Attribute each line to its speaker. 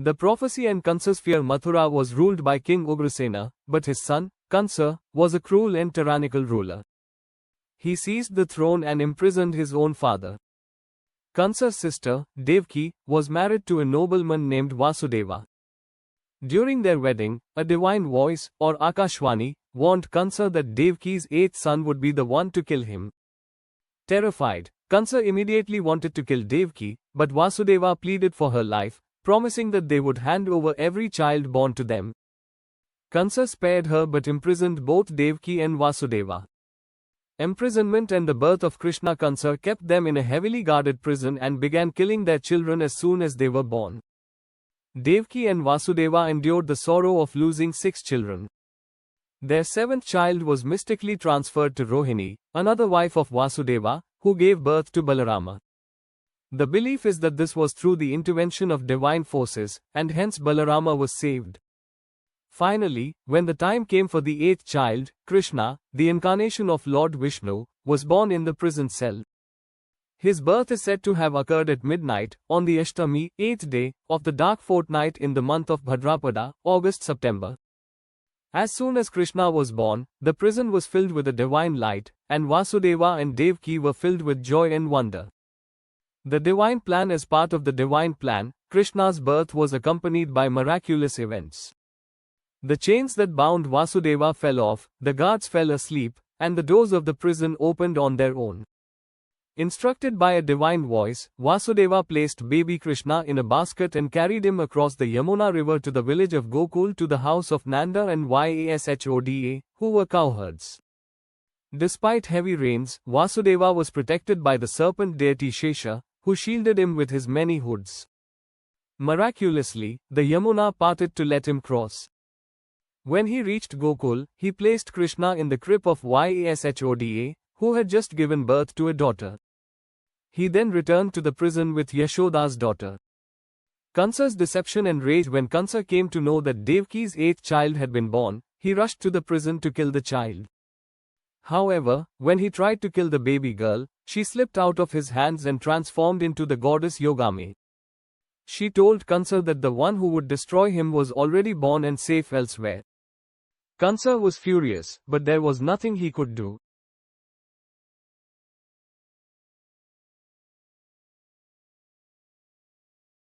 Speaker 1: The prophecy and Kansa's fear Mathura was ruled by King Ugrasena, but his son, Kansa, was a cruel and tyrannical ruler. He seized the throne and imprisoned his own father. Kansa's sister, Devaki, was married to a nobleman named Vasudeva. During their wedding, a divine voice, or Akashvani, warned Kansa that Devaki's eighth son would be the one to kill him. Terrified, Kansa immediately wanted to kill Devaki, but Vasudeva pleaded for her life, promising that they would hand over every child born to them. Kansa spared her but imprisoned both Devaki and Vasudeva. Imprisonment and the birth of Krishna Kansa kept them in a heavily guarded prison and began killing their children as soon as they were born. Devaki and Vasudeva endured the sorrow of losing 6 children. Their 7th child was mystically transferred to Rohini, another wife of Vasudeva, who gave birth to Balarama. The belief is that this was through the intervention of divine forces, and hence Balarama was saved. Finally, when the time came for the 8th child, Krishna, the incarnation of Lord Vishnu, was born in the prison cell. His birth is said to have occurred at midnight, on the Ashtami, 8th day, of the dark fortnight in the month of Bhadrapada, August-September. As soon as Krishna was born, the prison was filled with a divine light, and Vasudeva and Devaki were filled with joy and wonder. The divine plan. As part of the divine plan, Krishna's birth was accompanied by miraculous events. The chains that bound Vasudeva fell off, the guards fell asleep, and the doors of the prison opened on their own. Instructed by a divine voice, Vasudeva placed baby Krishna in a basket and carried him across the Yamuna river to the village of Gokul to the house of Nanda and Yashoda, who were cowherds. Despite heavy rains, Vasudeva was protected by the serpent deity Shesha, who shielded him with his many hoods. Miraculously, the Yamuna parted to let him cross. When he reached Gokul, he placed Krishna in the crib of Yashoda, who had just given birth to a daughter. He then returned to the prison with Yashoda's daughter. Kansa's deception and rage. When Kansa came to know that Devaki's 8th child had been born, he rushed to the prison to kill the child. However, when he tried to kill the baby girl, she slipped out of his hands and transformed into the goddess Yogame. She told Kansa that the one who would destroy him was already born and safe elsewhere. Kansa was furious, but there was nothing he could do.